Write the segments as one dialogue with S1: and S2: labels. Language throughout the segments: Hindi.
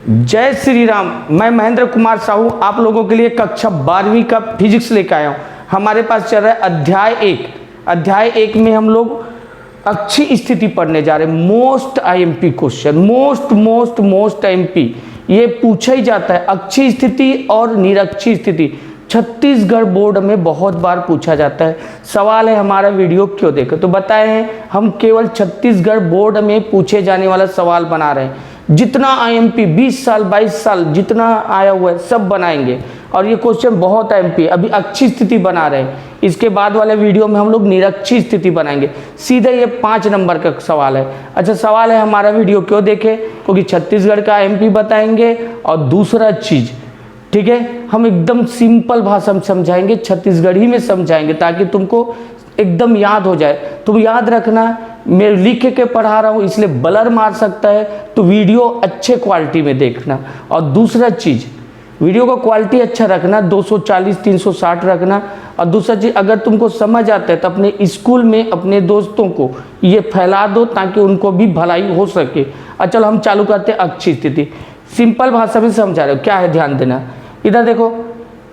S1: जय श्री राम। मैं महेंद्र कुमार साहू आप लोगों के लिए कक्षा 12वीं का फिजिक्स लेकर आया हूँ। हमारे पास चल रहा है अध्याय एक में हम लोग अक्षीय स्थिति पढ़ने जा रहे हैं। Most IMP question, most IMP ये पूछा ही जाता है। अक्षीय स्थिति और निरक्षीय स्थिति छत्तीसगढ़ बोर्ड में बहुत बार पूछा जाता है। सवाल है हमारा वीडियो क्यों देखे, तो बताए हैं हम केवल छत्तीसगढ़ बोर्ड में पूछे जाने वाला सवाल बना रहे हैं। जितना आईएमपी 20 साल 22 साल जितना आया हुआ है सब बनाएंगे। और ये क्वेश्चन बहुत आईएमपी। अभी अक्षीय स्थिति बना रहे हैं, इसके बाद वाले वीडियो में हम लोग निरक्षीय स्थिति बनाएंगे। सीधे ये 5 नंबर का सवाल है। अच्छा, सवाल है हमारा वीडियो क्यों देखे, क्योंकि छत्तीसगढ़ का आईएमपी बताएंगे। और दूसरा चीज, ठीक है, हम एकदम सिंपल भाषा में समझाएंगे, छत्तीसगढ़ी में समझाएंगे ताकि तुमको एकदम याद हो जाए। तुम याद रखना, मैं लिख के पढ़ा रहा हूँ इसलिए ब्लर मार सकता है, तो वीडियो अच्छे क्वालिटी में देखना। और दूसरा चीज़, वीडियो का क्वालिटी अच्छा रखना, 240 360 रखना। और दूसरा चीज़, अगर तुमको समझ आता है तो अपने स्कूल में अपने दोस्तों को ये फैला दो ताकि उनको भी भलाई हो सके। और चलो हम चालू करते हैं अक्षीय स्थिति। सिंपल भाषा में समझा रहे हो, क्या है ध्यान देना। इधर देखो,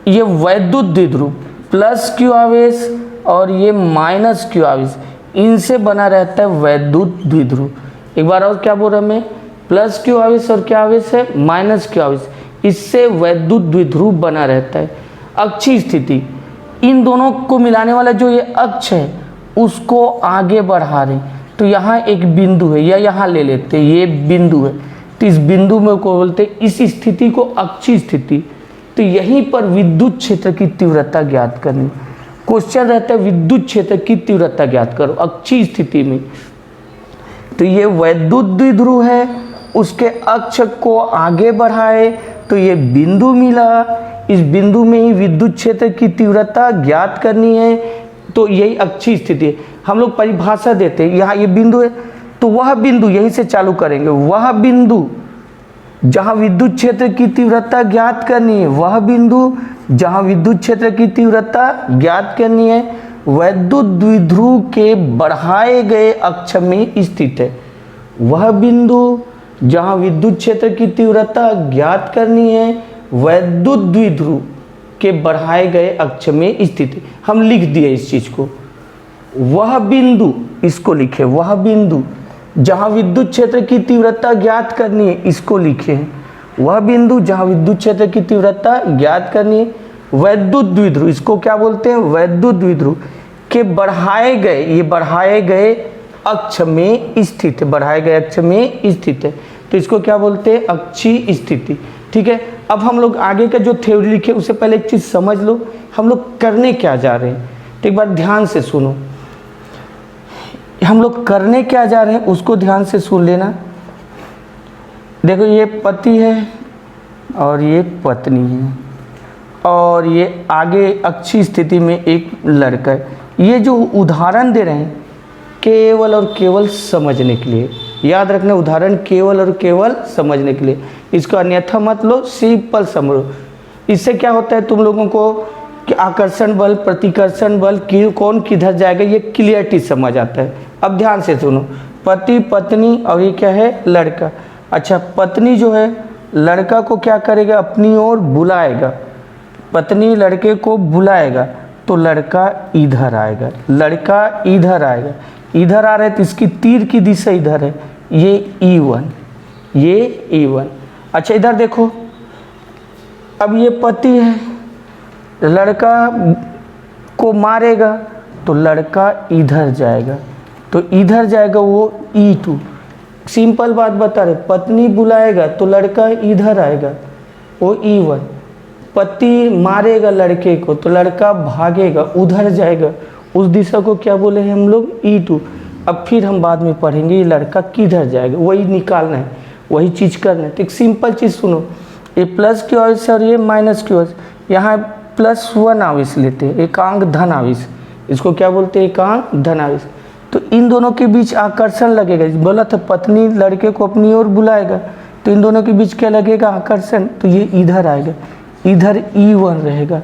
S1: ये वैद्युत द्विध्रुव प्लस क्यू आवेश और ये माइनस क्यू आवेश, इनसे बना रहता है वैद्युत द्विध्रुव। एक बार और क्या बोल रहा मैं, प्लस क्यू आवेश और क्या आवेश है, माइनस क्यू आवेश, इससे वैद्युत द्विध्रुव बना रहता है। अक्षीय स्थिति, इन दोनों को मिलाने वाला जो ये अक्ष है उसको आगे बढ़ा रहे, तो यहाँ एक बिंदु है या यहाँ ले लेते हैं, ये बिंदु है, तो इस बिंदु में को बोलते हैं, इस स्थिति को अक्षीय स्थिति। तो यहीं पर विद्युत क्षेत्र की तीव्रता ज्ञात करनी। क्वेश्चन रहता है विद्युत क्षेत्र की तीव्रता ज्ञात करो अक्षीय स्थिति में। तो ये वैद्युत द्विध्रुव है, उसके अक्ष को आगे बढ़ाए तो ये बिंदु मिला, इस बिंदु में ही विद्युत क्षेत्र की तीव्रता ज्ञात करनी है, तो यही अक्षीय स्थिति है। हम लोग परिभाषा देते हैं, यहाँ ये बिंदु है तो वह बिंदु, यहीं से चालू करेंगे, वह बिंदु जहाँ विद्युत क्षेत्र की तीव्रता ज्ञात करनी है, वह बिंदु जहाँ विद्युत क्षेत्र की तीव्रता ज्ञात करनी है वैद्युत द्विध्रुव के बढ़ाए गए अक्ष में स्थित है। वह बिंदु जहाँ विद्युत क्षेत्र की तीव्रता ज्ञात करनी है वैद्युत द्विध्रुव के बढ़ाए गए अक्ष में स्थित है। हम लिख दिए इस चीज को, वह बिंदु, इसको लिखे, वह बिंदु जहाँ विद्युत क्षेत्र की तीव्रता ज्ञात करनी है, इसको लिखे हैं, वह बिंदु जहाँ विद्युत क्षेत्र की तीव्रता ज्ञात करनी है वैद्युत द्विध्रुव, इसको क्या बोलते हैं, वैद्युत द्विध्रुव के बढ़ाए गए, ये बढ़ाए गए अक्ष में स्थित है, बढ़ाए गए अक्ष में स्थित है, तो इसको क्या बोलते हैं, अक्षीय स्थिति। ठीक है, अब हम लोग आगे का जो थ्योरी लिखे उससे पहले एक चीज समझ लो, हम लोग करने क्या जा रहे हैं। तो एक बार ध्यान से सुनो, हम लोग करने क्या जा रहे हैं उसको ध्यान से सुन लेना। देखो, ये पति है और ये पत्नी है, और ये आगे अक्षीय स्थिति में एक लड़का है। ये जो उदाहरण दे रहे हैं केवल और केवल समझने के लिए, याद रखना, उदाहरण केवल और केवल समझने के लिए, इसको अन्यथा मत लो, सिंपल समझो। इससे क्या होता है तुम लोगों को कि आकर्षण बल, प्रतिकर्षण बल, कौन किधर जाएगा, ये क्लियरिटी समझ आता है। अब ध्यान से सुनो, पति पत्नी और ये क्या है, लड़का। अच्छा, पत्नी जो है लड़का को क्या करेगा, अपनी ओर बुलाएगा, पत्नी लड़के को बुलाएगा, तो लड़का इधर आएगा, लड़का इधर आएगा, इधर आ रहा है तो इसकी तीर की दिशा इधर है, ये E1, ये E1। अच्छा, इधर देखो, अब ये पति है, लड़का को मारेगा तो लड़का इधर जाएगा, तो इधर जाएगा वो E2। सिंपल बात बता रहे, पत्नी बुलाएगा तो लड़का इधर आएगा, वो E1। पति मारेगा लड़के को तो लड़का भागेगा, उधर जाएगा, उस दिशा को क्या बोले हैं हम लोग, E2। अब फिर हम बाद में पढ़ेंगे ये लड़का किधर जाएगा, वही निकालना है, वही चीज़ करना है। तो एक सिंपल चीज़ सुनो, ये प्लस क्यू आवेश और ये माइनस क्यू आवेश, यहाँ +1 आवेश लेते हैं, एकांक धन आवेश, इसको क्या बोलते हैं, एकांक धन आवेश। तो इन दोनों के बीच आकर्षण लगेगा, बोला था पत्नी लड़के को अपनी ओर बुलाएगा, तो इन दोनों के बीच क्या लगेगा, आकर्षण, तो ये इधर आएगा, इधर E1 रहेगा।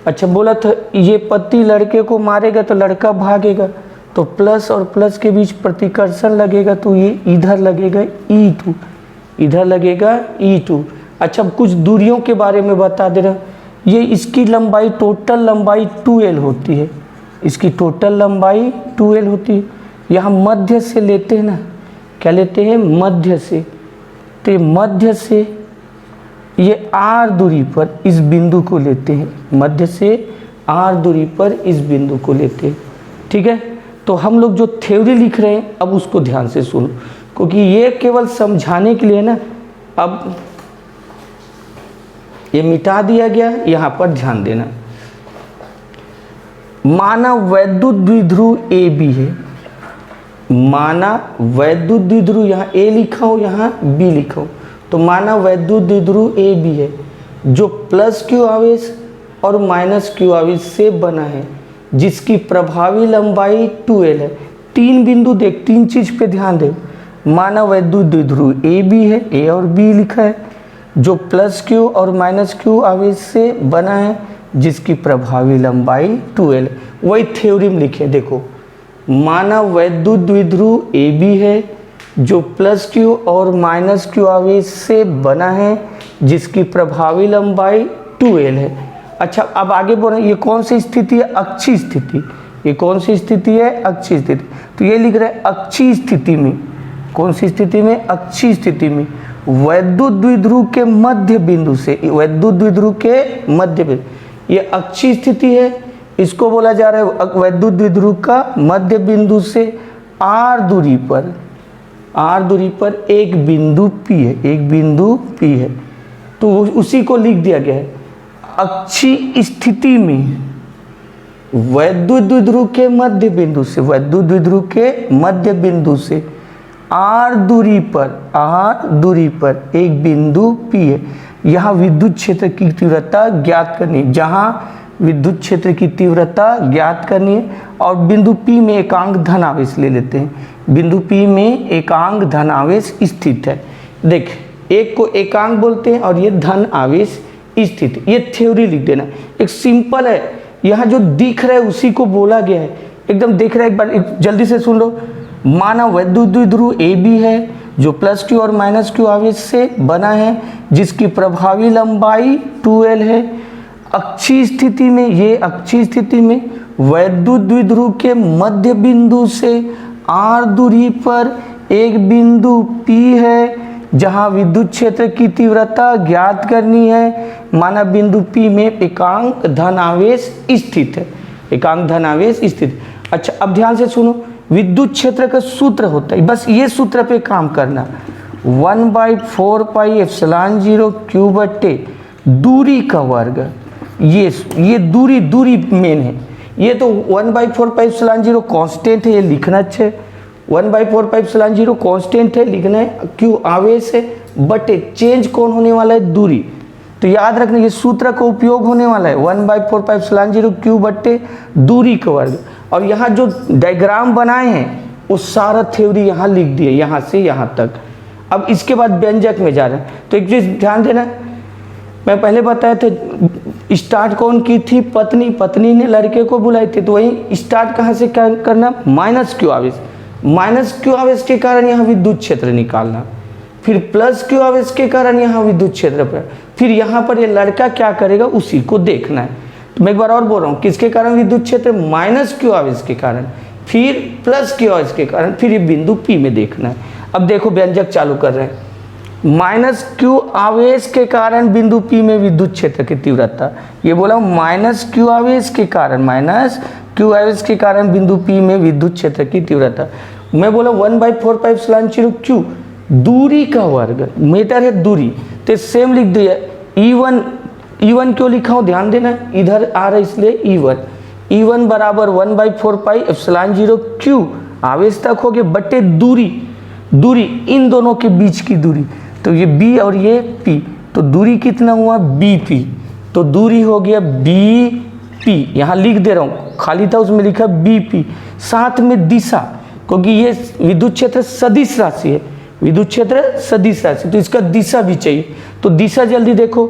S1: अच्छा, बोला था ये पति लड़के को मारेगा तो लड़का भागेगा, तो प्लस और प्लस के बीच प्रतिकर्षण लगेगा, तो ये इधर लगेगा E2, इधर लगेगा E2। अच्छा, अब कुछ दूरियों के बारे में बता दे रहा हूँ। ये इसकी लंबाई, टोटल लंबाई 2L होती है, इसकी टोटल लंबाई 2L होती है। यहाँ मध्य से लेते हैं ना, क्या लेते हैं, मध्य से। तो ये मध्य से ये R दूरी पर इस बिंदु को लेते हैं, मध्य से R दूरी पर इस बिंदु को लेते हैं। ठीक है, तो हम लोग जो थ्योरी लिख रहे हैं अब उसको ध्यान से सुनो, क्योंकि ये केवल समझाने के लिए ना। अब ये मिटा दिया गया, यहाँ पर ध्यान देना। माना वैद्युत द्विध्रुव AB है, माना वैद्युत द्विध्रुव, यहाँ A लिखा हो यहाँ B लिखा हो, तो माना वैद्युत द्विध्रुव AB है जो प्लस Q आवेश और माइनस Q आवेश से बना है, जिसकी प्रभावी लंबाई 2L है। तीन बिंदु देख, तीन चीज पे ध्यान दे। माना वैद्युत द्विध्रुव AB है, A और B लिखा है, जो प्लस Q और माइनस Q आवेश से बना है, जिसकी प्रभावी लंबाई 2L। वही थ्योरम लिखे, देखो। माना वैद्युत द्विध्रुव AB है जो प्लस Q और माइनस Q आवेश से बना है, जिसकी प्रभावी लंबाई 2L है। अच्छा, अब आगे बोल रहे हैं, ये कौन सी स्थिति है, अक्षीय स्थिति। ये कौन सी स्थिति है, अक्षीय स्थिति। तो ये लिख रहे हैं अक्षीय स्थिति में, कौन सी स्थिति में, अक्षीय स्थिति में वैद्युत द्विध्रुव के मध्य बिंदु से, वैद्युत द्विध्रुव के मध्य बिंदु, ये अक्षीय स्थिति है, इसको बोला जा रहा है वैद्युत द्विध्रुव का मध्य बिंदु से R दूरी पर एक बिंदु P है, एक बिंदु P है। तो उसी को लिख दिया गया है अक्षीय स्थिति में वैद्युत द्विध्रुव के मध्य बिंदु से, वैद्युत द्विध्रुव के मध्य बिंदु से R दूरी पर एक बिंदु P है। यहाँ विद्युत क्षेत्र की तीव्रता ज्ञात करनी है, जहाँ विद्युत क्षेत्र की तीव्रता ज्ञात करनी है, और बिंदु P में एकांक धन आवेश ले लेते हैं। बिंदु P में एकांक धन आवेश स्थित है। देख, एक को एकांक बोलते हैं और ये धन आवेश स्थित। ये थ्योरी लिख देना, एक सिंपल है। यहाँ जो दिख रहा है उसी को बोला गया है, एकदम दिख रहा है। एक बार जल्दी से सुन लो। माना वैद्युत द्विध्रुव AB है जो प्लस Q और माइनस Q आवेश से बना है, जिसकी प्रभावी लंबाई 2L है। अक्षीय स्थिति में, ये अक्षीय स्थिति में वैद्युत द्विध्रुव के मध्य बिंदु से R दूरी पर एक बिंदु P है, जहां विद्युत क्षेत्र की तीव्रता ज्ञात करनी है। माना बिंदु P में एकांक धन आवेश स्थित है, एकांक धन आवेश स्थित। अच्छा, अब ध्यान से सुनो, विद्युत क्षेत्र का सूत्र होता है, बस ये सूत्र पे काम करना, 1/4πε0 Q बटे दूरी का वर्ग। ये दूरी मेन है। ये तो 1/4πε0 कांस्टेंट है, ये लिखना अच्छा है। 1/4πε0 कांस्टेंट है, लिखना है। Q आवेश है, बटे चेंज कौन होने वाला है, दूरी। तो याद रखना, ये सूत्र का उपयोग होने वाला है 1/4πε0 Q बटे दूरी का वर्ग। और यहाँ जो डायग्राम बनाए हैं वो सारा थ्योरी यहाँ लिख दिए, यहाँ से यहाँ तक। अब इसके बाद व्यंजक में जा रहे हैं, तो एक चीज ध्यान देना, मैं पहले बताया था स्टार्ट कौन की थी, पत्नी ने लड़के को बुलाई थी। तो वही स्टार्ट कहाँ से क्या करना, माइनस Q आवेश, माइनस Q आवेश के कारण यहाँ विद्युत क्षेत्र निकालना, फिर प्लस Q आवेश के कारण यहाँ विद्युत क्षेत्र पर, फिर यहाँ पर ये लड़का क्या करेगा उसी को देखना है। तो मैं एक बार और बोल रहा हूँ, किसके कारण विद्युत क्षेत्र, माइनस Q आवेश के कारण, फिर प्लस Q आवेश के कारण, फिर ये बिंदु P में देखना है। अब देखो व्यंजक चालू कर रहे हैं। माइनस Q आवेश के कारण बिंदु P में विद्युत क्षेत्र की तीव्रता, ये बोला माइनस Q आवेश के कारण, माइनस Q आवेश के कारण बिंदु P में विद्युत क्षेत्र की तीव्रता। मैं बोला 1/4πε0 Q दूरी का वर्ग, मीटर है दूरी, तो सेम लिख दिया। E1 क्यों लिखा हूँ ध्यान देना, इधर आ रहा है इसलिए E1 बराबर 1/4πε0 Q आवेश तक हो गया, बटे दूरी इन दोनों के बीच की दूरी, तो ये B और ये P, तो दूरी कितना हुआ BP, तो दूरी हो गया BP। यहाँ लिख दे रहा हूँ, खाली था उसमें लिखा BP, साथ में दिशा, क्योंकि ये विद्युत क्षेत्र सदिश राशि है, विद्युत क्षेत्र सदिश राशि, तो इसका दिशा भी चाहिए। तो दिशा जल्दी देखो,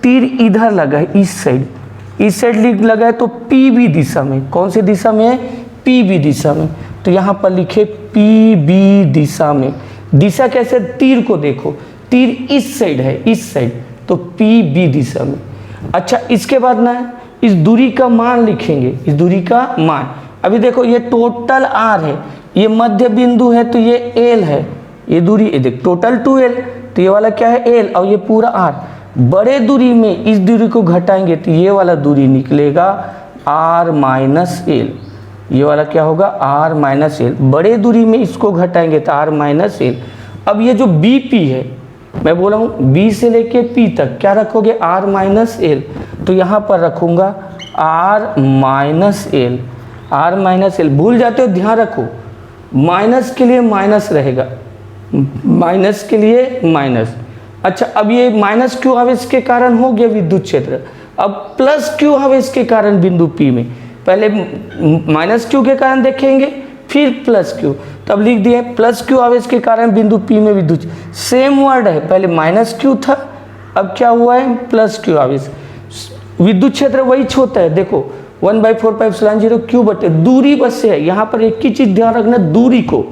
S1: तीर इधर लगा है, इस साइड लगा है, तो PB दिशा में, कौन सी दिशा में है, PB दिशा में। तो यहाँ पर लिखे PB दिशा में। दिशा कैसे, तीर को देखो, तीर इस साइड है, इस साइड, तो पी बी दिशा में। अच्छा इसके बाद ना इस दूरी का मान लिखेंगे, इस दूरी का मान। अभी देखो ये टोटल आर है, ये मध्य बिंदु है तो ये एल है, ये दूरी ये देख टोटल 2l, तो ये वाला क्या है एल, और ये पूरा आर। बड़े दूरी में इस दूरी को घटाएंगे तो ये वाला दूरी निकलेगा आर माइनस एल, ये वाला क्या होगा आर माइनस एल। बड़े दूरी में इसको घटाएंगे तो आर माइनस एल। अब ये जो बी पी है, मैं बोला हूँ बी से लेके पी तक क्या रखोगे आर माइनस एल, तो यहाँ पर रखूँगा R minus L, R minus L. भूल जाते हो ध्यान रखो, माइनस के लिए माइनस रहेगा, माइनस के लिए माइनस। अच्छा अब ये माइनस क्यू आवेश के कारण हो गया विद्युत क्षेत्र, अब प्लस क्यू आवेश के कारण बिंदु पी में, पहले माइनस क्यू के कारण देखेंगे फिर प्लस क्यू, तब लिख दिए प्लस क्यू आवेश के कारण बिंदु पी में विद्युत, सेम वर्ड है, पहले माइनस क्यू था अब क्या हुआ है प्लस क्यू आवेश। विद्युत क्षेत्र वही होता है, देखो 1/4πε0 क्यू बटे दूरी बस से है। यहाँ पर एक ही चीज ध्यान रखना दूरी को,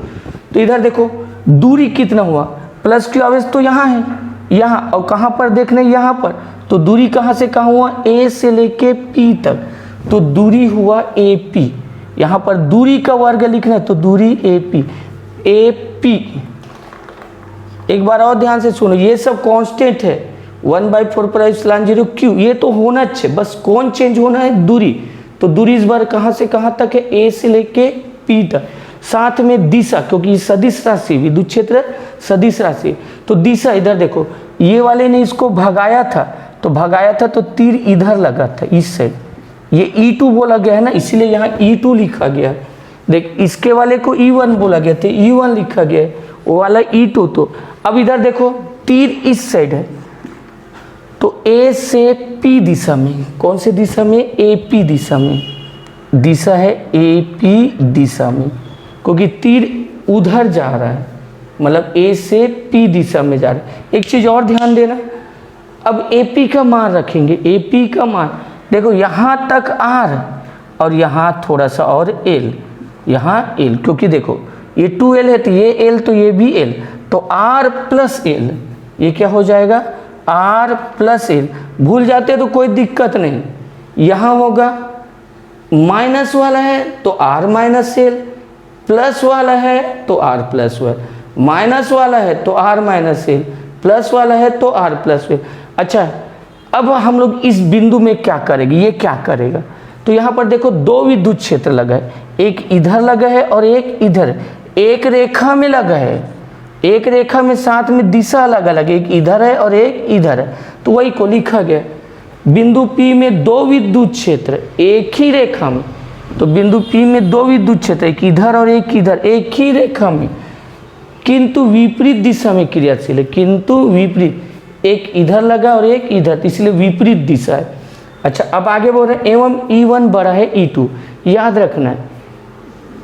S1: तो इधर देखो दूरी कितना हुआ, प्लस क्यू आवेश तो यहाँ है, यहाँ, और कहाँ पर देखने यहाँ पर, तो दूरी कहाँ से कहाँ हुआ ए से लेके पी तक, तो दूरी हुआ ए पी। यहाँ पर दूरी का वर्ग लिखना है तो दूरी ए पी, ए पी। एक बार और ध्यान से सुनो, ये सब कांस्टेंट है, 1/4πε0 क्यू, ये तो होना चाहिए, बस कौन चेंज होना है दूरी। तो दूरी इस बार कहाँ से कहाँ तक है ए से लेके पी तक, साथ में दिशा, क्योंकि सदिश राशि विद्युत क्षेत्र सदिश राशि, तो दिशा इधर देखो, ये वाले ने इसको भगाया था तो तीर इधर लगा था इस साइड, ये E2 बोला गया है ना, इसीलिए यहाँ E2 लिखा गया है। देख इसके वाले को E1 बोला गया था, E1 लिखा गया है, वो वाला E2। तो अब इधर देखो तीर इस साइड है, तो A से P दिशा में, कौन से दिशा में AP दिशा में, दिशा है AP दिशा में, क्योंकि तीर उधर जा रहा है, मतलब A से P दिशा में जा रहा है। एक चीज़ और ध्यान देना, अब AP का मान रखेंगे, AP का मान देखो यहाँ तक R और यहाँ थोड़ा सा और L, यहाँ L, क्योंकि देखो ये 2L है तो ये L तो ये भी L, तो R प्लस L, ये क्या हो जाएगा R प्लस L। भूल जाते तो कोई दिक्कत नहीं, यहाँ होगा माइनस वाला है तो R माइनस L, प्लस वाला है तो R प्लस L, माइनस वाला है तो R माइनस L, प्लस वाला है तो R प्लस L। अच्छा अब हम लोग इस बिंदु में क्या करेंगे, ये क्या करेगा, तो यहाँ पर देखो दो विद्युत क्षेत्र लगा है, एक इधर लगा है और एक इधर, एक रेखा में लगा है, एक रेखा में साथ में दिशा अलग अलग, एक इधर है और एक इधर है, तो वही को लिखा गया बिंदु P में दो विद्युत क्षेत्र एक ही रेखा में, तो बिंदु P में दो विद्युत क्षेत्र एक इधर और एक इधर, एक ही रेखा में किंतु विपरीत दिशा में क्रियाशील है, किंतु विपरीत, एक इधर लगा और एक इधर, इसलिए विपरीत दिशा है। अच्छा अब आगे बोल रहे हैं एवं E1 बड़ा है E2, याद रखना है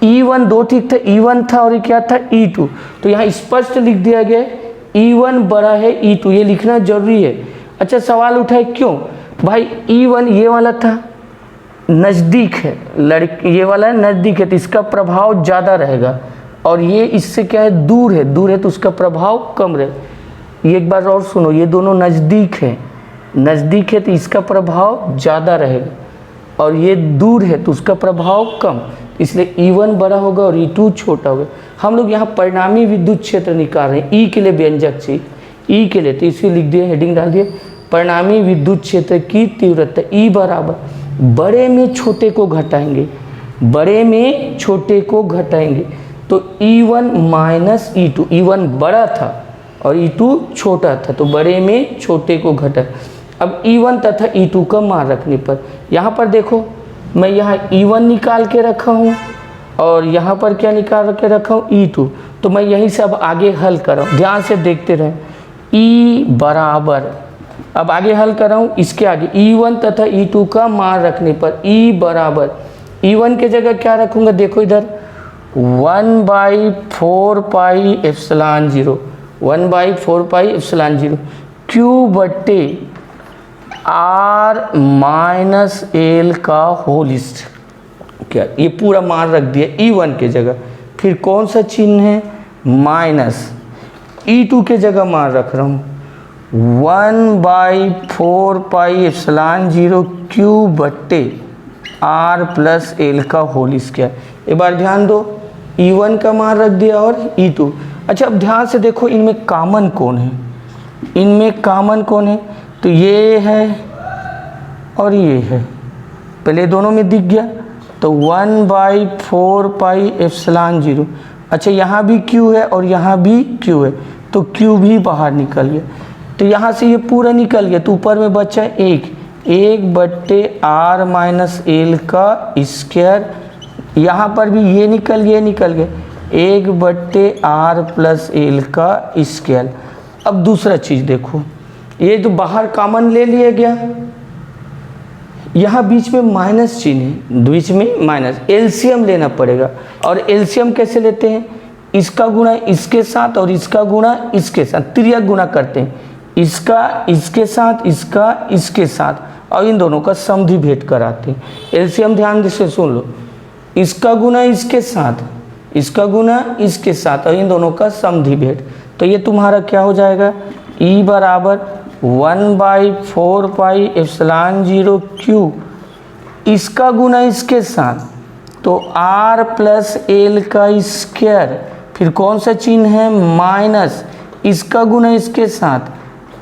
S1: E1 दो ठीक था, E1 था और ये क्या था E2, तो यहाँ स्पष्ट लिख दिया गया है E1 बड़ा है E2, ये लिखना जरूरी है। अच्छा सवाल उठा है क्यों भाई, E1 ये वाला था नज़दीक है, लड़की ये वाला है नज़दीक है तो इसका प्रभाव ज़्यादा रहेगा, और ये इससे क्या है दूर है तो उसका प्रभाव कम रहे। ये एक बार और सुनो, ये दोनों नज़दीक है तो इसका प्रभाव ज़्यादा रहेगा, और ये दूर है तो उसका प्रभाव कम, इसलिए E1 बड़ा होगा और E2 छोटा होगा। हम लोग यहाँ परिणामी विद्युत क्षेत्र निकाल रहे हैं, E के लिए व्यंजक से, E के लिए, तो इसे लिख दिए, हेडिंग डाल दिए परिणामी विद्युत क्षेत्र की तीव्रता E बराबर, बड़े में छोटे को घटाएंगे, बड़े में छोटे को घटाएंगे, तो E1 माइनस E2, E1 बड़ा था और E2 छोटा था, तो बड़े में छोटे को घटा। अब E1 तथा E2 का मान रखने पर, यहाँ पर देखो मैं यहाँ E1 निकाल के रखा हूँ और यहाँ पर क्या निकाल के रखा हूँ E2, तो मैं यहीं से अब आगे हल कर रहा हूँ, ध्यान से देखते रहें। E बराबर, अब आगे हल कर रहा हूँ, इसके आगे E1 तथा E2 का मान रखने पर E बराबर, E1 के जगह क्या रखूँगा देखो इधर 1/4πε0, 1/4πε0 Q बटे R माइनस L का होल स्क्वायर, क्या ये पूरा मान रख दिया E1 के जगह, फिर कौन सा चिन्ह है माइनस, E2 के जगह मान रख रहा हूँ 1/4πε0 Q बट्टे R प्लस एल का होल स्क्वायर। एक बार ध्यान दो, E1 का मान रख दिया और E2। अच्छा अब ध्यान से देखो इनमें कॉमन कौन है, इनमें कॉमन कौन है, तो ये है और ये है, पहले दोनों में दिख गया तो 1/4πε0। अच्छा यहाँ भी Q है और यहाँ भी Q है, तो Q भी बाहर निकल गया, तो यहाँ से ये पूरा निकल गया, तो ऊपर में बचा एक बट्टे R माइनस एल का स्क्वायर। यहाँ पर भी ये निकल गया 1/R प्लस एल का स्क्वायर। अब दूसरा चीज़ देखो, ये जो बाहर कॉमन ले लिया गया, यहाँ बीच में माइनस चिन्ह है, बीच में माइनस, एलसीएम लेना पड़ेगा। और एलसीएम कैसे लेते हैं, इसका गुणा इसके साथ और इसका गुणा इसके साथ, त्रियक गुणा करते हैं, इसका इसके साथ, इसका इसके साथ, और इन दोनों का समधि भेद कराते हैं। एलसीएम ध्यान से सुन लो, इसका गुणा इसके साथ, इसका गुणा इसके साथ, और इन दोनों का समधि भेद, तो ये तुम्हारा क्या हो जाएगा, E बराबर 1/4πε0 Q, इसका गुणा इसके साथ तो R प्लस एल का स्क्वायर, फिर कौन सा चिन्ह है, माइनस, इसका गुणा इसके साथ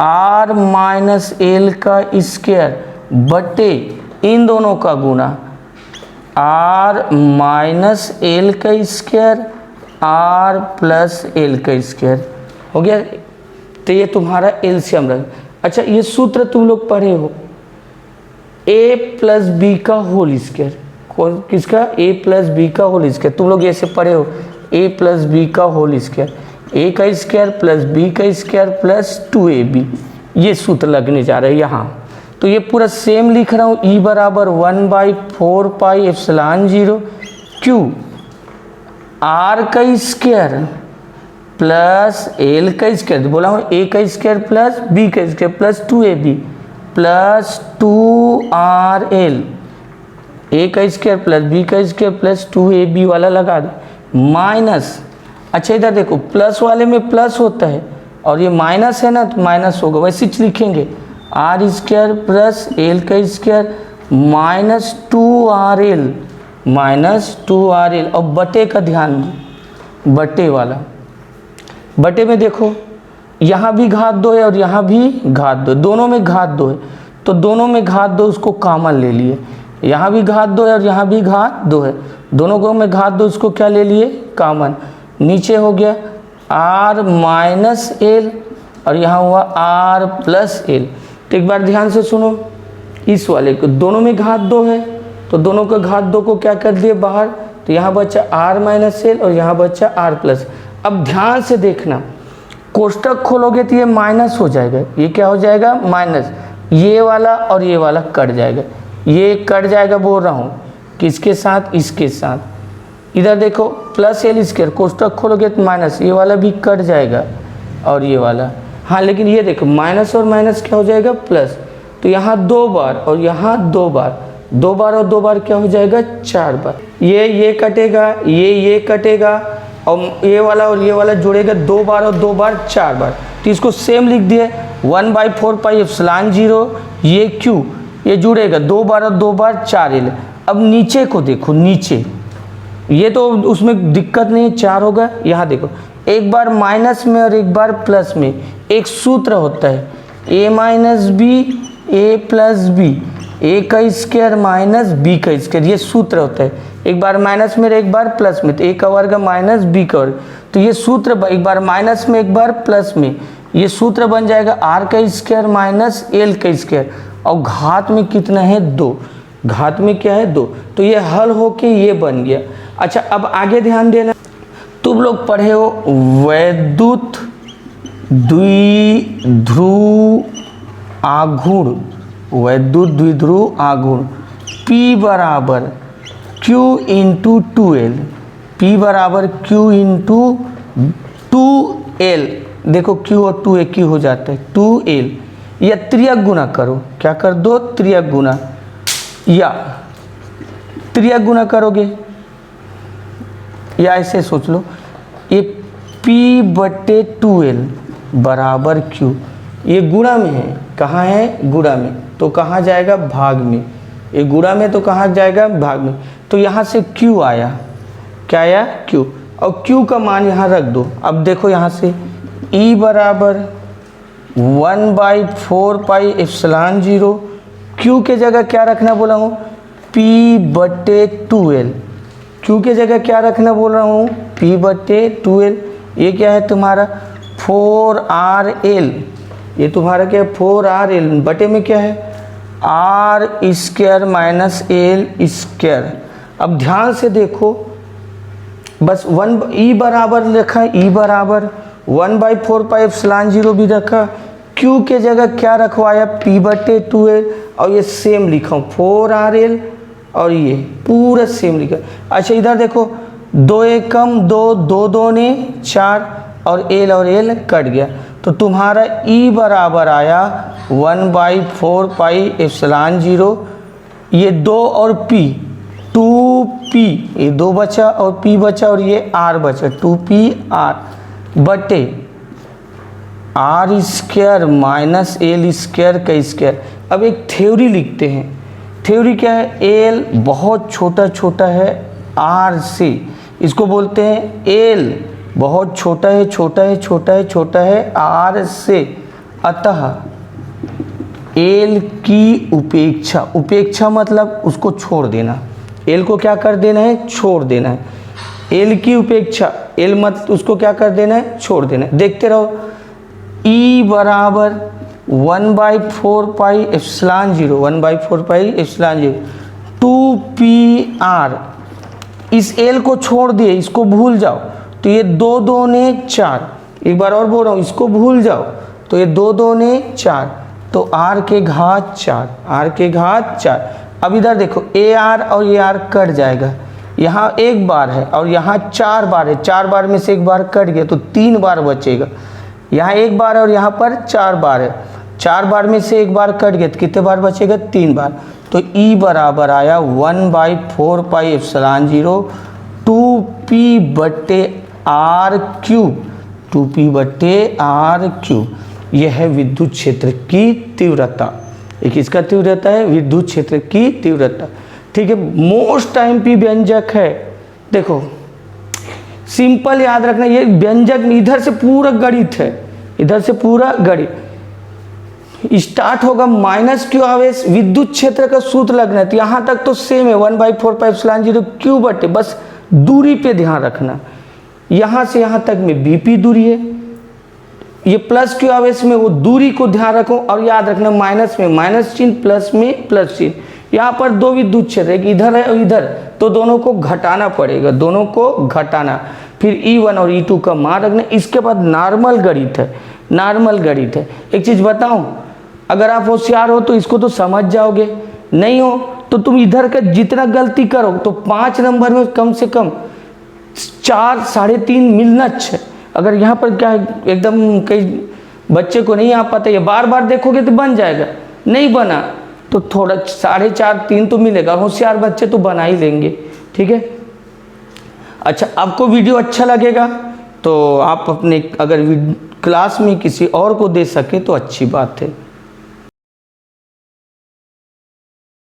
S1: R माइनस एल का स्क्वायर बटे इन दोनों का गुणा R माइनस एल का स्क्वायर R प्लस एल का स्क्वायर हो गया। तो ये तुम्हारा एलसीएम रहा। अच्छा ये सूत्र तुम लोग पढ़े हो, a प्लस बी का होल स्क्वायर, कौन किसका, a प्लस बी का होल स्क्वायर, तुम लोग ऐसे पढ़े हो, a प्लस बी का होल स्क्वायर, a का स्क्वायर प्लस b का स्क्वायर प्लस 2ab, ये सूत्र लगने जा रहा है यहाँ। तो ये पूरा सेम लिख रहा हूँ, E बराबर 1/4πε0 Q R का स्क्वायर प्लस एल का स्क्वायर, बोला हूँ a का स्क्वायर प्लस b का square plus 2ab plus 2RL, a का स्क्वायर प्लस b का स्क्वायर प्लस 2ab वाला लगा दो, माइनस, अच्छा इधर देखो प्लस वाले में प्लस होता है और ये माइनस है ना, तो माइनस होगा, वैसे लिखेंगे R स्क्वायर प्लस एल का स्क्वायर माइनस 2RL और बटे का ध्यान दो, बटे वाला, बटे में देखो यहाँ भी घात 2 है और यहाँ भी घात 2, दोनों में घात 2 है, तो दोनों में घात 2 उसको कॉमन ले लिए, यहाँ भी घात 2 है और यहाँ भी घात 2 है, दोनों को में घात 2 उसको क्या ले लिए, कॉमन। नीचे हो गया R माइनस एल और यहाँ हुआ R प्लस एल। तो एक बार ध्यान से सुनो, इस वाले को दोनों में घात 2 है, तो दोनों का घात 2 को क्या कर दिए बाहर, तो यहाँ बचा R माइनस एल और यहाँ बचा R प्लस। अब ध्यान से देखना, कोष्टक खोलोगे तो ये माइनस हो जाएगा, ये क्या हो जाएगा, माइनस, ये वाला और ये वाला कट जाएगा, ये कट जाएगा, बोल रहा हूँ किसके साथ, इसके साथ। इधर देखो प्लस एल स्क्वायर, कोष्टक खोलोगे तो माइनस, ये वाला भी कट जाएगा और ये वाला, हाँ लेकिन ये देखो माइनस और माइनस क्या हो जाएगा, प्लस, तो यहाँ 2 बार और यहाँ 2 बार, 2 बार और 2 बार क्या हो जाएगा, 4 बार, ये कटेगा, ये कटेगा और ये वाला और ये वाला जुड़ेगा 2 बार और 2 बार 4 बार, तो इसको सेम लिख दिए 1/4πε0 ये Q, ये जुड़ेगा 2 बार और 2 बार 4L। अब नीचे को देखो, नीचे ये तो उसमें दिक्कत नहीं है, 4 होगा, यहाँ देखो एक बार माइनस में और एक बार प्लस में, एक सूत्र होता है a minus B A plus B, A का स्क्वायर माइनस बी का स्क्वायर, ये सूत्र होता है, एक बार माइनस में एक बार प्लस में, तो ए का वर्ग माइनस बी का वर्ग, तो ये सूत्र एक बार माइनस में एक बार प्लस में, ये सूत्र बन जाएगा आर का स्क्वायर माइनस एल का स्क्वायर, और घात में कितना है 2, घात में क्या है 2, तो ये हल होके ये बन गया। अच्छा अब आगे ध्यान देना, तुम लोग पढ़े हो वैद्युत द्विध्रुव आघूर्ण, वैद्युत द्विध्रुव आघूर्ण P बराबर Q इंटू 2L, P बराबर Q इंटू 2L, देखो Q और 2 एक ही हो जाता है 2L, या त्रियक गुना करो, क्या कर दो त्रियक गुना, या त्रियक गुना करोगे, या ऐसे सोच लो, ये P/2L बराबर Q। ये गुणा में है, कहाँ है? गुणा में, तो कहाँ जाएगा? भाग में। ये गुणा में तो कहाँ जाएगा? भाग में। तो यहाँ से Q आया, क्या आया? Q। और Q का मान यहाँ रख दो। अब देखो यहाँ से E बराबर 1/4πε0। Q के जगह क्या रखना बोला हूँ? P/2L। Q के जगह क्या रखना बोल रहा हूँ? P/2L। ये क्या है तुम्हारा? 4RL। ये तुम्हारा क्या है? 4RL बटे में क्या है? R² minus L square. अब ध्यान से देखो, बस E बराबर रखा है, E बराबर 1/4πε0 भी रखा। Q के जगह क्या रखवाया? P/2L। और ये सेम लिखा हूँ 4RL, और ये पूरा सेम लिखा। अच्छा इधर देखो, 2 एक कम 2, 2 दूने 4, और L कट गया। तो तुम्हारा E बराबर आया 1/4πε0। ये 2 और P, 2P, ये 2 बचा और P बचा, और ये R बचा, 2PR बटे R² माइनस L स्क्वायर का स्क्वायर। अब एक थ्योरी लिखते हैं। थ्योरी क्या है? L बहुत छोटा छोटा है R से, इसको बोलते हैं L बहुत छोटा है, छोटा है, छोटा है, छोटा है R से, अतः L की उपेक्षा, उपेक्षा मतलब उसको छोड़ देना। L को क्या कर देना है? छोड़ देना है। L की उपेक्षा, L मत उसको क्या कर देना है? छोड़ देना है। देखते रहो, E बराबर 1/4πε0, 1/4πε0, 2PR। इस L को छोड़ दिए, इसको भूल जाओ, तो ये 2 दूने 4। एक बार और बोल रहा हूँ, इसको भूल जाओ, तो ये 2 दूने 4, तो R के घात 4, R के घात 4। अब इधर देखो, AR और AR कट जाएगा। यहाँ एक बार है और यहाँ 4 बार है, 4 बार में से एक बार कट गया तो 3 बार बचेगा। यहाँ एक बार है और यहाँ पर 4 बार है, 4 बार में से एक बार कट गया तो कितने बार बचेगा? 3 बार। तो E बराबर आया 1/4πε0 2P/R³, 2P/R³। यह है विद्युत क्षेत्र की तीव्रता। एक इसका तीव्रता है, विद्युत क्षेत्र की तीव्रता। ठीक है, मोस्ट MP व्यंजक है। देखो सिंपल याद रखना, ये व्यंजक इधर से पूरा गणित है, इधर से पूरा गणित स्टार्ट होगा। -Q आवेश विद्युत क्षेत्र का सूत्र लगना है, तो यहाँ तक तो सेम है 1/4πε0 Q बटे, बस दूरी पे ध्यान रखना। यहाँ से यहाँ तक में BP दूरी है, ये +Q आवेश में वो दूरी को ध्यान रखो, और याद रखना माइनस में माइनस चिन्ह, प्लस में प्लस चिन्ह। यहाँ पर 2 विद्युत क्षेत्र, एक इधर है और इधर, तो दोनों को घटाना पड़ेगा, दोनों को घटाना। फिर E1 और E2 का मान रखना। इसके बाद नॉर्मल गणित है, नॉर्मल गणित है। एक चीज़ बताऊं, अगर आप होशियार हो तो इसको तो समझ जाओगे, नहीं हो तो तुम इधर का जितना गलती करो तो 5 नंबर में कम से कम 4, 3.5 मिलना अच्छा। अगर यहाँ पर क्या है, एकदम कई बच्चे को नहीं आ पाता, ये बार बार देखोगे तो बन जाएगा, नहीं बना तो थोड़ा 4.5, 3 तो मिलेगा। होशियार बच्चे तो बना ही लेंगे। ठीक है, अच्छा आपको वीडियो अच्छा लगेगा तो आप अपने अगर क्लास में किसी और को दे सके तो अच्छी बात है।